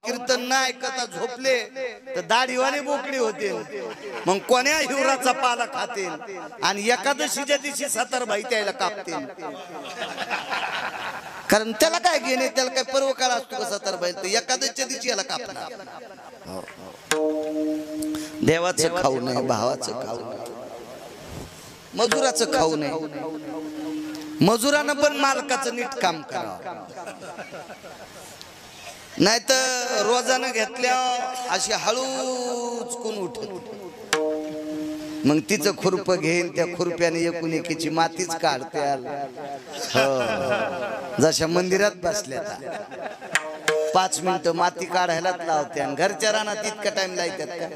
कीर्तन नाही ऐकता झोपले तर दाढीवाले बोकडी होते, मग कोण्या हिवराचा पाला खातील आणि एकादशीच्या दिवशी सतरबाई त्याला कापतील. कारण त्याला काय घेणे, त्याला काय पर्व काळ असतो का सतरबाई, तर एकादशीच्या दिवशी याला कापणार. देवाचं खाऊ नये, भावाचं खाऊ नये, मजुराचं खाऊ नये. मजुरानं पण मालकाचं नीट काम करावं, नाही तर रोजानं घेतल्या अशी हळूच कोण उठत, मग तिचं खुरप घेईन, त्या खुरप्याने एकूण एकीची मातीच काढत्याल. जशा मंदिरात बसल्या 5 मिनिटं माती काढायलाच लावत्या, घरच्या रानात इतका टाइम लायतात का.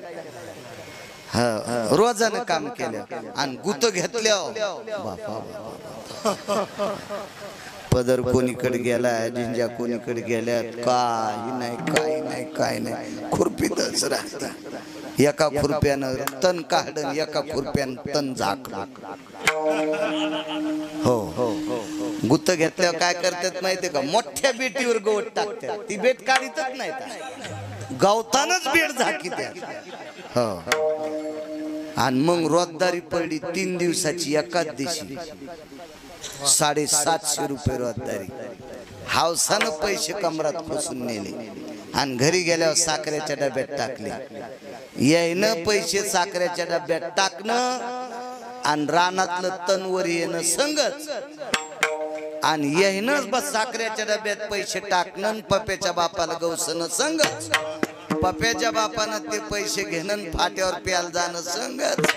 रोजानं काम केलं आणि गुत घेतल्या, पदर कोणीकडे गेला, जिंजा कोणीकडे गेल्या, काही नाही काही नाही काही नाही, खुरपीतच राहता. एका खुरप्यानं तण काढन, एका खुरप्यानं तण झाकलं. हो हो गुत्त घेतल्यावर काय करतात माहितीये का, मोठ्या बेटीवर गवत टाकतात, ती बेट काढीतच नाही का, गवतानच बेट झाकी त्या. हो आणि मग रोजदारी पडली 3 दिवसाची, एकाच दिवशी 750 रुपये रोजदारी. हावसानं पैसे कमरात फसून नेले आणि घरी गेल्यावर साखरेच्या डब्यात टाकले. यायनं पैसे साखरेच्या डब्यात टाकणं आणि रानातलं तणवर येणं संगच, आणि यायनच बस साखरेच्या डब्यात पैसे टाकणं, पप्याच्या बापाला गवसणं संगच, पप्याच्या बापानं ते पैसे घेणं, फाट्यावर प्याल जाणं संगच.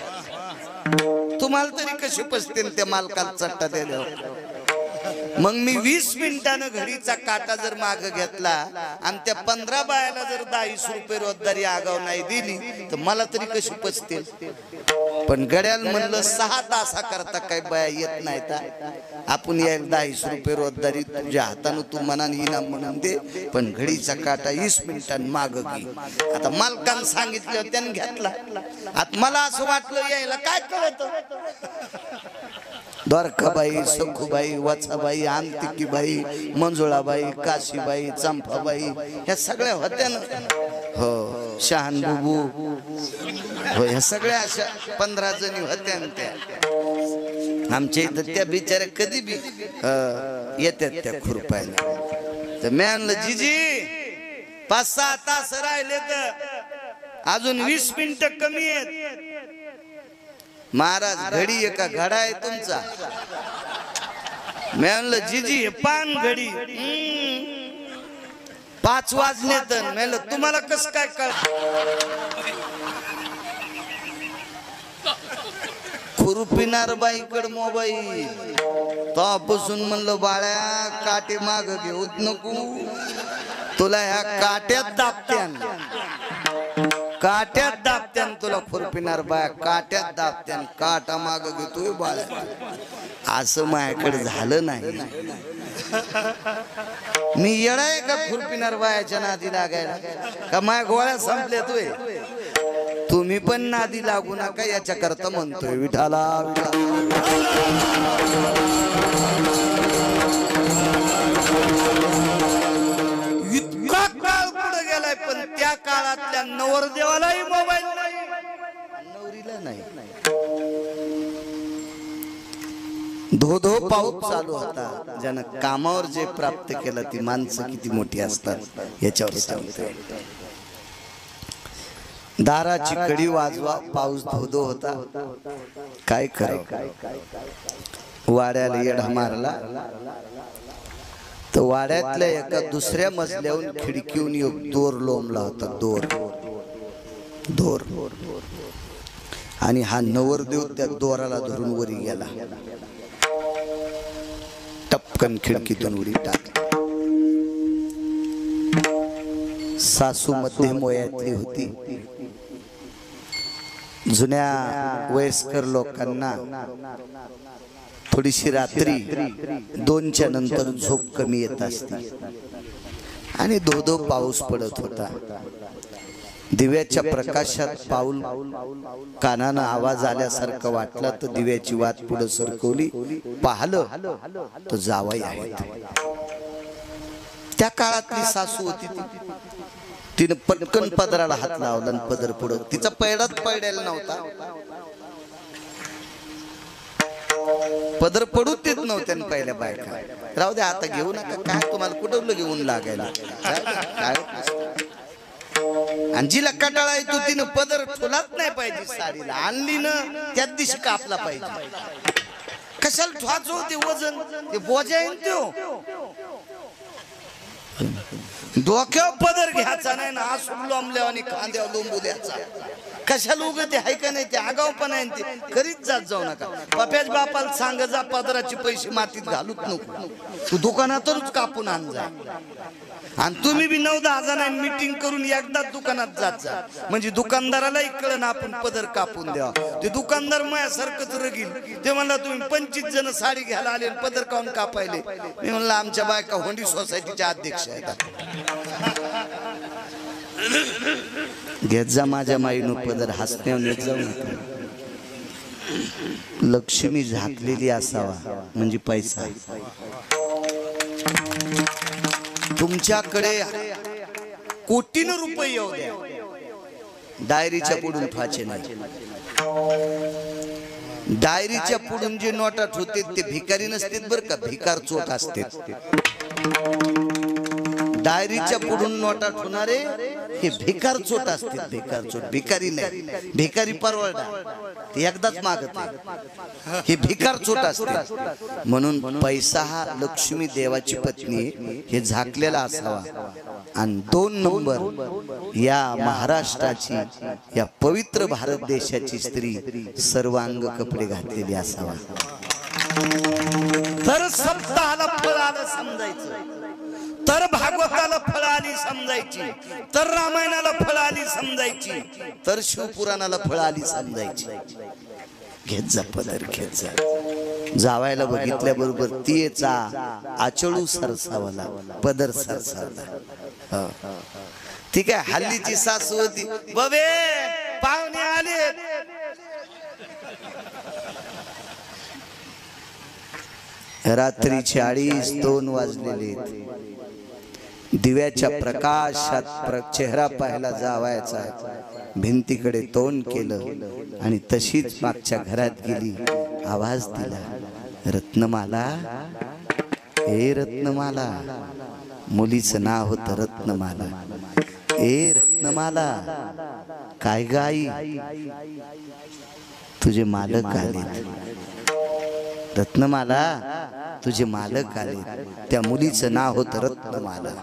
तुम्हाला तरी कशी पसते त्या मालकाला चट्टा दिल्यावर. मग मी 20 मिनिटानं घडीचा काटा जर माग घेतला आणि त्या 15 बायाला जर 10 रुपये रोजदारी आगाव नाही दिली तर मला तरी कशी पचतील. पण गड्याल म्हणलं 6 तासा करता काही बाया येत नाही, आपण यायला 10 रुपये रोजदारी तुझ्या हातानं तू मनाने इनाम म्हणून दे, पण घडीचा काटा 20 मिनिटांनी माग घे. आता मालकानं सांगितलं त्याने घेतला. आता मला असं वाटलं यायला काय कळत, द्वारकाबाई, सखूबाई, वचाबाई, अंतिकीबाई, मंजुळाबाई, काशीबाई, चंपाबाई ह्या सगळ्या होत्या ना. हो शहानबुबू, हो ह्या सगळ्या अशा 15 जणी होत्या ना त्या. आमच्या इथं त्या बिचाऱ्या कधी बी येतात त्या खुरपायला. तर मी आणलं जीजी 5-6 तास राहिले तर अजून 20 मिनिटं कमी आहेत. महाराज घडी एका घडा आहे तुमचा. मी म्हणलं जीजी हे पान घडी 5 वाजले तर म्हणलं तुम्हाला कस काय कळ. खुरपिनार बाईकड मोबाईल तेव्हापासून म्हणलं बाळ्या काटे माग घेऊच नको, तुला ह्या काट्यात दाबत्यान, काट्यात दाबत्यान तुला खुरपिनार बाया, काट्यात दाबत्यान, काटा माग घेतोय बाळा. असं माझ्याकडे झालं नाही. मी येडाय का खुरपिनार बायाच्या नादी लागायला, का माझ्या गोळ्या संपल्या तुय. तुम्ही पण नादी लागू नका याच्या करता म्हणतोय विठाला. इतका काळ पुढे गेलाय पण त्या काळातल्या नवरदेवालाही मोबाईल नाही, नवरीला नाही. धो पाऊस चालू होता. ज्यानं कामावर जे प्राप्त केलं ती माणसं किती मोठी असतात याच्यावर सांगते. दाराची कडी वाजवा, पाऊस धो होता. काय करावं, वाड्याला येडा मारला तर वाड्यातल्या एका दुसऱ्या मजल्याहून खिडकीहून एक दोर लोंबला होता. दोर आणि हा नवरदेव त्या दोराला धरून वरी गेला. टपकन खिडकीतून उडी टाकली. सासू मध्यम वयातली होती. जुन्या वयस्कर लोकांना थोडीशी रात्री 2च्या नंतर झोप कमी येत असते आणि धो पाऊस पडत होता. दिव्याच्या प्रकाशात पाऊल कानानं आवाज आल्यासारखं वाटलं तर दिव्याची वात पुढे सरकवली. पाहिलं तो जावई आहे. त्या काळातली सासू होती ती. तिने पटकन पदराला हात लावला आणि पदर पुढं. तिचा पैडाच पडलेला नव्हता, पदर पडूच देत नव्हत्या पहिल्या बायका. राहू द्या आता घेऊ नका, काय तुम्हाला कुठं घेऊन लागायला काय. आणि जिला कटाळा येतो तिनं पदर ठोलाच नाही पाहिजे साडीला, आणली ना त्याच दिवशी कापला पाहिजे. कशाला ठोच होते वजन, ते बोजा येईन तो. डोक्यावर पदर घ्यायचा नाही ना, असं लोंबल्या आणि खांद्यावर लोंबू द्यायचा. कशाला उगं ते आहे का नाही, ते आगाव पण आहे ते करीत जात जाऊ नका. पप्याच बापाला सांग जा पदराचे पैसे मातीत घालूच नको, तू दुकानातच कापून आण जा. आणि तुम्ही बी 9-10 जणांनी मीटिंग करून एकदाच दुकानात जात जा, म्हणजे दुकानदारालाही कळलं आपण पदर कापून द्या. ते दुकानदार माझ्यासारखंच रगील. ते म्हणला तुम्ही 25 जण साडी घ्यायला आले पदर काऊन कापायले. मी म्हणलं आमच्या बायका होंडी सोसायटीच्या अध्यक्ष आहेत. घेत जा माझ्या माईनं पदर, हसण्यावर येत जाऊ नका. लक्ष्मी झाकलेली असावा म्हणजे पैसा. तुमच्याकडे कोटीनं रुपये येऊ द्या, डायरीच्या पुढून फाचे नाही. डायरीच्या पुढून जे नोटा ठेवते ते भिकारी नसतात बरं का, भिकार चोट असते. डायरीच्या पुढून नोटा ठेवणारे हे भिकार चोट असते, भिकार चोट. भिकारी नाही, भिकारी परवडा ते एकदाच मागत, हे भिकार चोट असते. म्हणून पैसा हा लक्ष्मी देवाची पत्नी हे झाकलेला असावा. आणि 2 नंबर या महाराष्ट्राची, या पवित्र भारत देशाची स्त्री सर्वांग कपडे घातलेली असावा. तर सप्ताहाला फळ आलं समजायचं, तर भागवताला फळ आली समजायची, तर रामायणाला फळ आली समजायची, तर शिवपुराणाला फळ आली समजायची. घेत जा पदर, घेत जा. जावायला बघितल्या बरोबर तिचा आचळू सरसावला, पदर सरसावला. ठीक आहे. हल्लीची सासू होती, बबे पाहुणे आले. रात्रीचे 2:30 वाजलेले. दिव्याच्या प्रकाशात चेहरा पाहायला जावायचा. भिंतीकडे तोंड केलं आणि तशीच मागच्या घरात गेली. आवाज दिला, रत्नमाला, ए रत्नमाला. मुलीचं नाव होतं रत्नमाला. ए रत्नमाला, काय गाई, तुझे मालक आले. रत्नमाला, तुझे मालक आले. त्या मुलीचं नाव होतं रत्नमाला.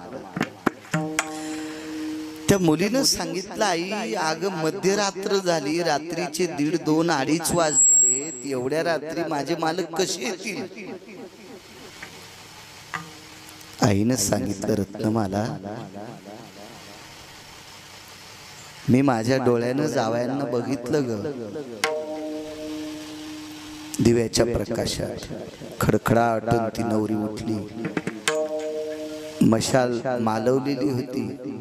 त्या मुलीनं सांगितलं, आई अगं मध्यरात्र झाली, रात्रीचे 1:30, 2, 2:30 वाजले. एवढ्या रात्री माझे मालक कसे येतील. आईनं सांगितलं, रत्नमाला, मी माझ्या डोळ्यानं जावयांना बघितलं ग. दिव्याच्या प्रकाशात खडखडाटून ती नवरी उठली. मशाल मालवलेली होती.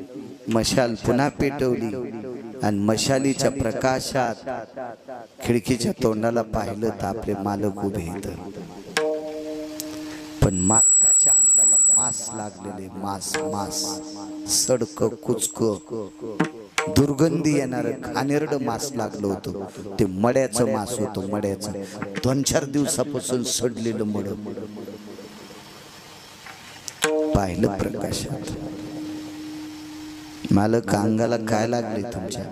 मशाल पुन्हा पेटवली आणि मशालीच्या प्रकाशात खिडकीच्या तोंडाला पाहिलं तर आपले मालक उभे आहेत. पण मालकाच्या अंगाला मांस लागलेले, मांस, सडक कुचक, दुर्गंधी येणार घाणेरड मांस लागलं होतं. ते मड्याचं मांस होतं, मड्याचं. 2-4 दिवसापासून सडलेलं मड पाहिलं प्रकाशात. मालक, अंगाला काय लागले तुमच्या.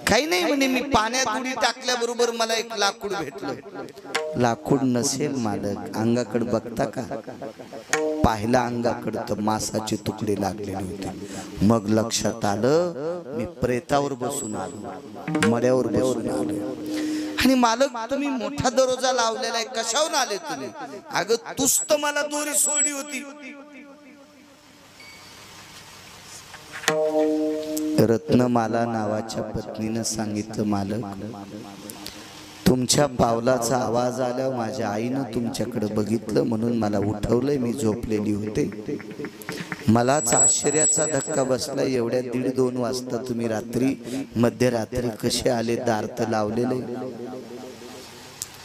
काही नाही म्हणे, मी पाण्यात उडी टाकल्याबरोबर मला एक लाकूड भेटलं. लाकूड नसेल मालक, अंगाकडे बघता का. पाहिला अंगाकडे तर मांसाचे तुकडे लागलेले होते. मग लक्षात आलं, मी प्रेतावर बसून आलो, मड्यावर बसून आलो. आणि मालक, तुम्ही मोठा दरवाजा लावलेला आहे, कशावर आले तुम्ही. अगं तूच तर मला दोरी सोडली होती. रत्नमाला नावाच्या पत्नीनं सांगितलं, मालक, तुमच्या पावलाचा आवाज आल्यावर माझ्या आईनं तुमच्याकडे बघितलं, म्हणून मला उठवलंय. मी झोपलेली होते. मलाच आश्चर्याचा धक्का बसला. एवढ्या 1:30-2 वाजता तुम्ही रात्री, मध्यरात्री कसे आले. दार तर लावलेले.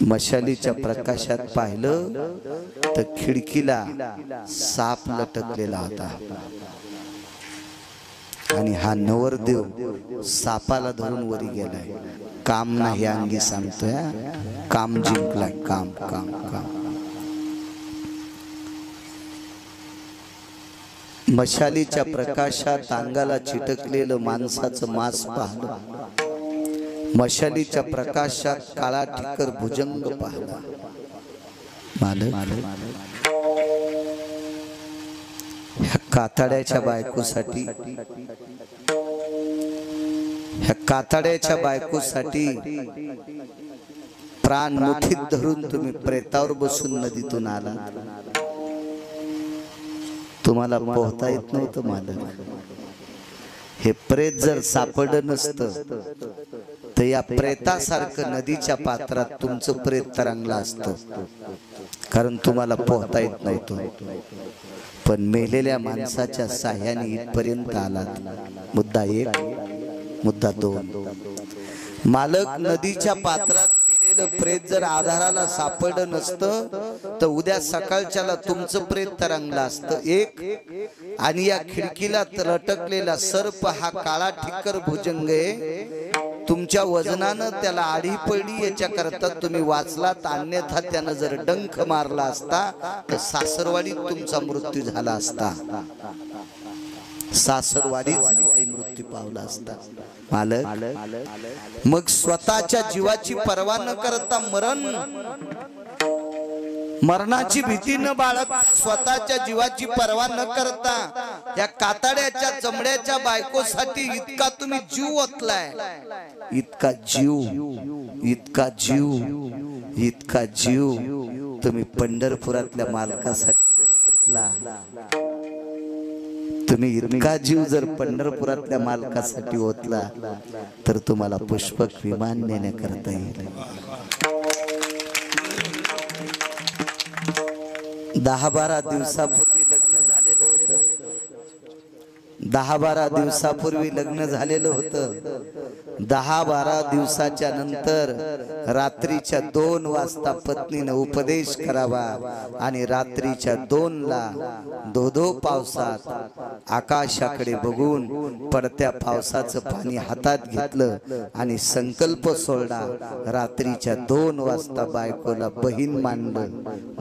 मशालीच्या प्रकाशात पाहिलं तर खिडकीला साप लटकलेला होता. आणि हा नवरदेव सापाला धरून वरी गेलाय. काम नाही अंगी सांगतोय, काम जिंकलाय. काम काम काम. मशालीच्या प्रकाशात अंगाला चिटकलेलं माणसाचं मांस पाहिलं. मशालीच्या प्रकाशात काळा ठिकर भुजंग पाहिला. ह्या कातड्याच्या बायकोसाठी, ह्या कातड्याच्या बायकोसाठी प्राण मुठीत धरून तुम्ही प्रेतावर बसून नदीतून आला. तुम्हाला पोहता येत नव्हतं मालक. हे प्रेत जर सापडलं नसतं तर या प्रेतासारखं नदीच्या पात्रात तुमचं प्रेत तरंगलं असतं, कारण तुम्हाला पोहता येत नव्हतं. पण मेलेल्या माणसाच्या साह्याने इथपर्यंत आलात. मुद्दा एक. मुद्दा दोन. मालक, नदीच्या पात्रात मेलेलं प्रेत जर आधाराला सापडलं नसतं तर उद्या सकाळच्याला तुमचं प्रेत तरंगलं असतं. एक. आणि या खिडकीला लटकलेला सर्प हा काळा ठिकर भुजंग आहे. तुमच्या वजनानं त्याला आडी पडली याच्या करता तुम्ही वाचलात. अन्यथा त्यानं जर डंख मारला असता तर सासरवाडीत तुमचा मृत्यू झाला असता. सासरवाडीत मृत्यू पावला असता. मालक, मग स्वतःच्या जीवाची पर्वा न करता मरणाची भीती न बाळगता, स्वतःच्या जीवाची पर्वा न करता या कातड्याच्या चमड्याच्या बायकोसाठी इतका तुम्ही जीव ओतलाय. इतका जीव, इतका जीव, इतका जीव तुम्ही पंढरपुरातल्या मालकासाठी. तुम्ही इतका जीव जर पंढरपुरातल्या मालकासाठी ओतला तर तुम्हाला पुष्पक विमान नेण्याकरता येईल. 10-12 दिवसापूर्वी लग्न झालेलं होतं. 10-12 दिवसापूर्वी लग्न झालेलं होतं. 10-12 दिवसाच्या नंतर रात्रीच्या 2 वाजता पत्नीने उपदेश करावा आणि रात्रीच्या 2ला धो पावसात आकाशाकडे बघून पडत्या पावसाचं पाणी हातात घेतलं आणि संकल्प सोडला. रात्रीच्या 2 वाजता बायकोला बहीण मानलं,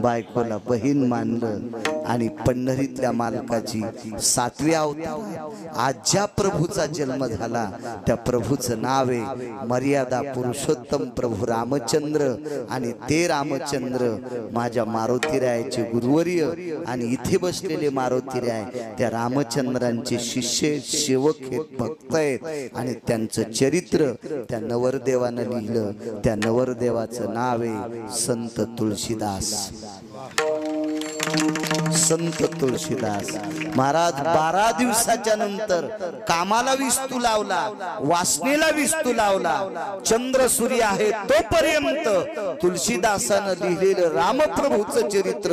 बायकोला बहीण मानलं आणि पंढरीतल्या मालकाची 7वी अवतार आज ज्या प्रभूचा जन्म झाला त्या प्रभूचं नाव आहे मर्यादा पुरुषोत्तम प्रभू रामचंद्र. आणि ते रामचंद्र माझ्या मारुतीरायाचे गुरुवर्य आणि इथे बसलेले मारुतीराय त्या रामचंद्रांचे शिष्य सेवक आहेत, भक्त आहेत. आणि त्यांचं चरित्र त्या नवरदेवानं लिहिलं. त्या नवरदेवाचं नाव आहे संत तुळशीदास. संत तुळशीदास महाराज 12 दिवसाच्या नंतर कामाला विस्तू लावला, वासनेला विस्तू लावला. चंद्र सूर्य आहे तोपर्यंत तुळशीदासानं लिहिलेलं रामप्रभूचं चरित्र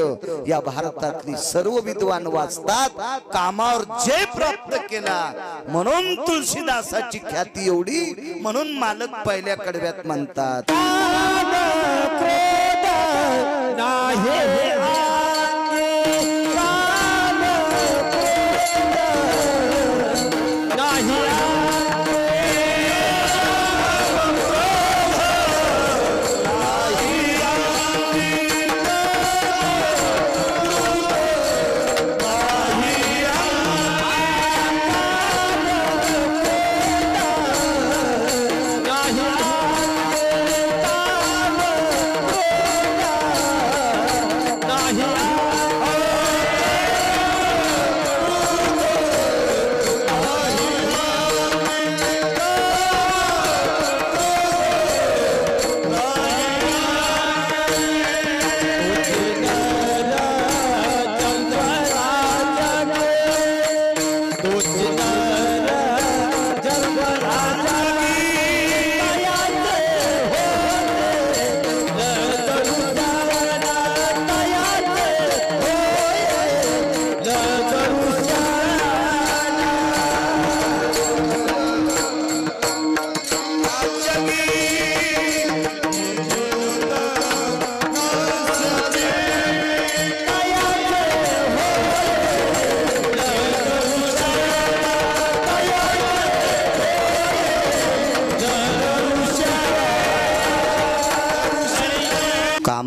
या भारतातली सर्व विद्वान वाचतात. कामावर जय प्राप्त केला म्हणून तुळशीदासाची ख्याती एवढी. म्हणून मालक पहिल्या कडव्यात म्हणतात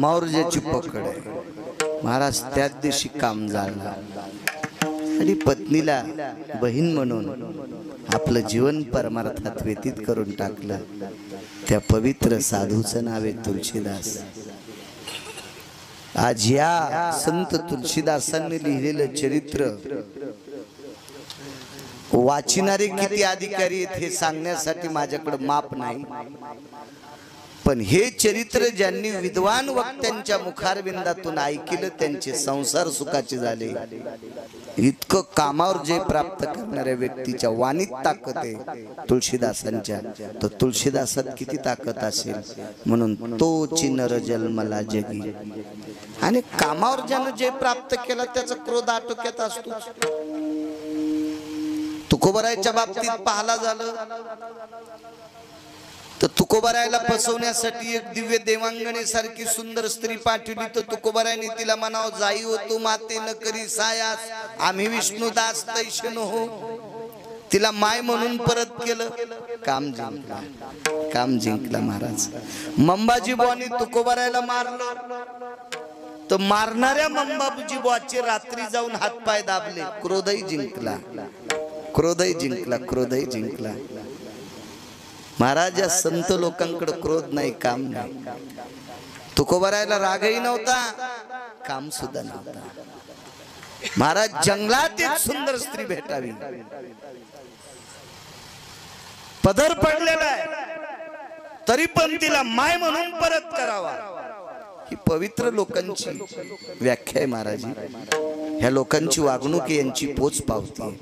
कामावर ज्याची पकड आहे महाराज त्याच दिवशी काम झालं आणि पत्नीला बहीण म्हणून आपलं जीवन परमार्थात व्यतीत करून टाकलं. त्या पवित्र साधूचं नाव आहे तुलसीदास. आज या संत तुलसीदासांनी लिहिलेलं चरित्र वाचणारे किती अधिकारी आहेत हे सांगण्यासाठी माझ्याकडे माप नाही. पण हे चरित्र ज्यांनी विद्वान वक्त्यांच्या मुखारविंदातून ऐकलं त्यांचे संसार सुखाचे झाले. इतकं कामावर जय प्राप्त करणाऱ्या व्यक्तीच्या वाणीत ताकद आहे तुळशीदासांच्या. तर तुळशीदासात किती ताकद असेल म्हणून तोची नर जन्मला जगी. आणि कामावर ज्यानं जय प्राप्त केला त्याचा क्रोध आटोक्यात असतो. तुकोबरायच्या बाबतीत पाहला झालं तर तुकोबरायला फसवण्यासाठी एक दिव्य देवांगणे सारखी सुंदर स्त्री पाठवली. तर तुकोबरायने तिला म्हणावं, जाई हो तू माते न करी सायास, आम्ही विष्णुदास तैशन हो. तिला माय म्हणून परत केलं. काम जिंकला, काम जिंकला महाराज. मंबाजी बुवानी तुकोबरायला मारलं तर मारणाऱ्या मंबाजी बुवाचे रात्री जाऊन हातपाय दाबले. क्रोधही जिंकला, क्रोधही जिंकला, क्रोधही जिंकला. महाराज या संत लोकांकडे क्रोध नाही, काम नाही. तुकोबरायला रागही नव्हता, काम सुद्धा नव्हता. महाराज जंगलात एक सुंदर स्त्री भेटावी, पदर पडलेला आहे तरी पण तिला माय म्हणून परत करावा. ही पवित्र लोकांची व्याख्या आहे महाराज. ह्या लोकांची वागणूक यांची पोच पावती.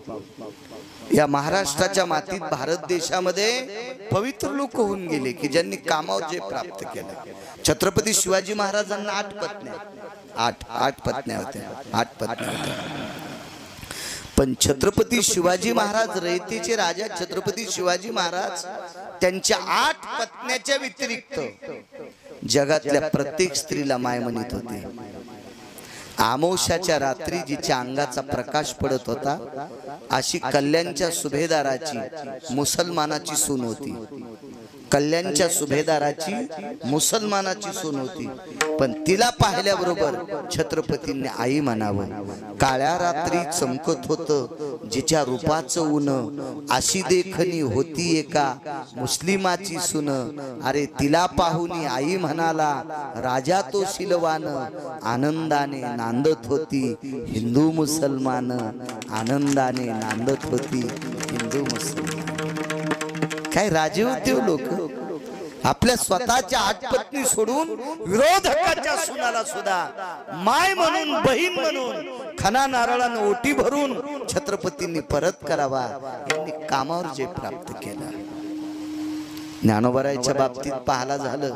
या महाराष्ट्राच्या मातीत भारत देशामध्ये पवित्र लोक होऊन गेले की ज्यांनी कामावर जे प्राप्त केलं. छत्रपती शिवाजी महाराजांना 8 पत्न्या, 8 पत्न्या होत्या, 8 पत्न्या होत्या. पण छत्रपती शिवाजी महाराज रयतेचे राजा छत्रपती शिवाजी महाराज त्यांच्या 8 पत्न्याच्या व्यतिरिक्त जगातल्या प्रत्येक स्त्रीला माय म्हणत होते. आमोशाच्या रात्री जिच्या अंगाचा प्रकाश पडत होता अशी कल्याणच्या सुभेदाराची मुसलमानाची सून होती. कल्याणच्या सुभेदाराची मुसलमानाची सून होती. पण तिला पाहिल्याबरोबर छत्रपतींनी आई म्हणावं. काळ्या रात्री चमकत होतं जिच्या रूपाचं ऊन, अशी देखणी होती एका मुस्लिमाची सून. अरे तिला पाहुनी आई म्हणाला, राजा तो शिलवान, आनंदाने नांदत होती हिंदू मुसलमान, आनंदाने नांदत होती हिंदू मुसलमान. काय राजे होते लोक. आपल्या स्वतःच्या 8 पत्नी सोडून विरोधकाच्या सुनाला सुद्धा माय म्हणून, बहीण म्हणून खना नारळानं ओटी भरून छत्रपतींनी परत करावा. यांनी कामावर जे प्राप्त केलं. ज्ञानोबारायच्या बाबतीत पाहायला झालं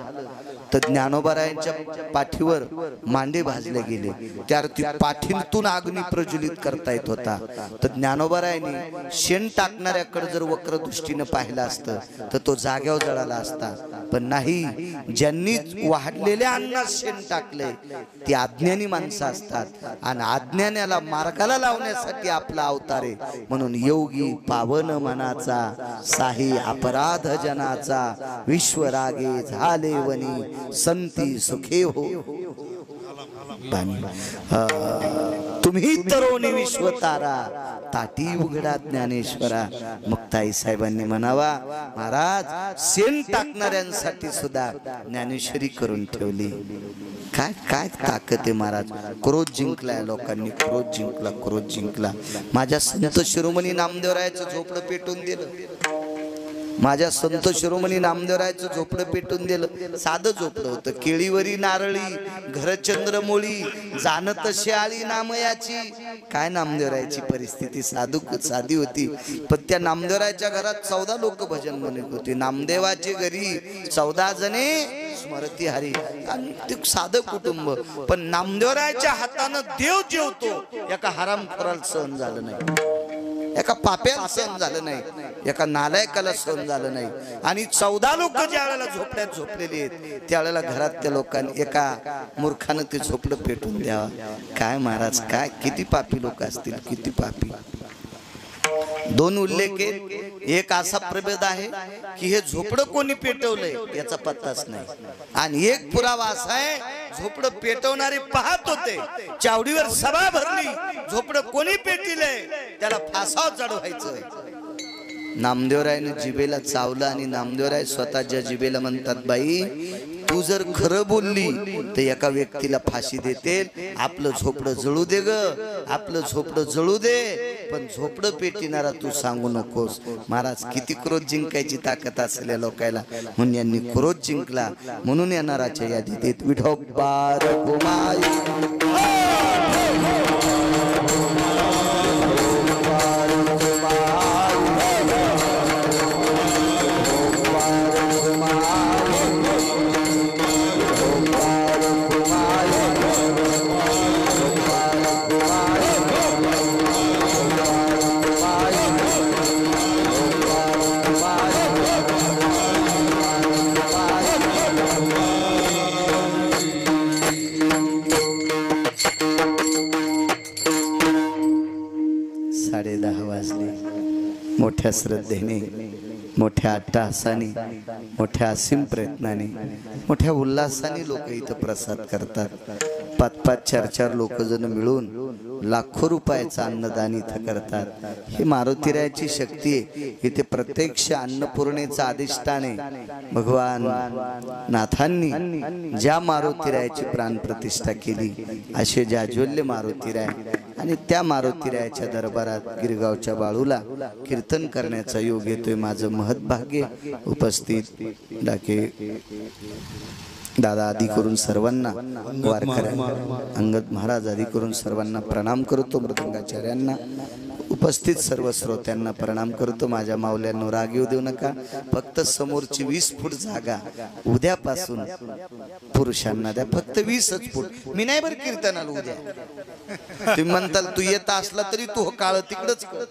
तर ज्ञानोबारायांच्या पाठीवर मांडे भाजले गेले. त्यावरती पाठीतून अग्नी प्रज्वलित करता येत होता. तर ज्ञानोबारायांनी शेण टाकणाऱ्याकडे जर वक्र दृष्टीने पाहिलं असतं तर तो जाग्यावर जळाला असता. पण नाही, ज्यांनी वाढलेल्या अन्नात शेण टाकले ती अज्ञानी माणसं असतात आणि अज्ञानाला मार्गाला लावण्यासाठी आपला अवतार आहे. म्हणून योगी पावन मनाचा, साही अपराध जनाचा, विश्वरागे झाले वनी, संती सुखे हो. तुम्ही तरोनी विश्वतारा, ताटी उघडा ज्ञानेश्वरा. मुक्ताई साहेबांनी म्हणावा, महाराज शेण टाकणाऱ्यांसाठी सुद्धा ज्ञानेश्वरी करून ठेवली. काय काय ताकद आहे महाराज. क्रोध जिंकलाय लोकांनी, क्रोध जिंकला, क्रोध जिंकला. माझ्या संत शिरोमणी नामदेवरायाचं झोपडं पेटून दिलं. माझ्या संत शिरोमणी नामदेवरायाचं झोपडं पेटून दिलं. साधं झोपडं होतं. केळीवरी नारळी, घरचंद्रमोळी, जाणत शाळी नामयाची. काय नामदेवरायाची परिस्थिती साधी होती. पण त्या नामदेवरायाच्या घरात 14 लोक भजन म्हणत होते. नामदेवाचे घरी 14 जणे स्मरती हरी. आणि ते साधं कुटुंब. पण नामदेवरायाच्या हातानं देव जेवतो एका हरामखोराला सहन झालं नाही, एका पाप्याला सहन झालं नाही, एका नालायकाला सहन झालं नाही. आणि 14 लोक ज्या वेळेला झोपड्यात झोपलेली आहेत त्यावेळेला घरातल्या लोकांनी एका मूर्खानं ते झोपडं पेटून द्यावं. काय महाराज, काय किती पापी लोक असतील, किती पापी. 2 उल्लेख आहेत. एक असा प्रभेद आहे की हे झोपडं कोणी पेटवलंय याचा पत्ताच नाही. आणि एक पुरावा असा आहे झोपडं पेटवणारे पाहत होते, चावडीवर सभा भरली, झोपडं कोणी पेटिले त्याला फासावर चढवायचं. नामदेवरायने जिभेला चावलं आणि नामदेवराय स्वतःच्या जिभेला म्हणतात, बाई तू जर खरं बोलली तर एका व्यक्तीला फाशी देतील. आपलं झोपडं जळू दे ग, आपलं झोपडं जळू दे, पण झोपडं पेटिणारा तू सांगू नकोस. महाराज किती क्रोध जिंकायची ताकद असलेल्या लोकायला, म्हणून यांनी क्रोध जिंकला. म्हणून येणाराच्या यादीत विठोबार घुमाई मोठ्या श्रद्धेने, मोठ्या अट्टहासाने, मोठ्या असीम प्रयत्नाने, मोठ्या उल्हासाने लोक इथं प्रसाद करतात. 5-5, 4-4 लोक जण मिळून लाखो रुपयाचं अन्नदान इथं करतात. ही मारुतीरायाची शक्ती आहे. इथे प्रत्यक्ष अन्नपूर्णेचं अधिष्ठान आहे. भगवान नाथांनी ज्या मारुतीरायाची प्राणप्रतिष्ठा केली असे जाज्वल्य मारुतीराय, आणि त्या मारुतीरायाच्या दरबारात गिरगावच्या बाळूला कीर्तन करण्याचा योग येतोय. माझं महत्भाग्य. उपस्थित डाके दादा आदी करून सर्वांना, वारकऱ्यांना, अंगद महाराज आदी करून सर्वांना प्रणाम करतो. मृदंगाचार्यांना, उपस्थित सर्व श्रोत्यांना प्रणाम करतो. माझ्या माऊल्यांनो राग येऊ देऊ नका. फक्त समोरची 20 फूट जागा उद्यापासून पुरुषांना द्या. फक्त 20च फूट. मी नाही बरं कीर्तनाला उद्या. तुम्ही म्हणताल तू येत असला तरी तू काळ तिकडच कर.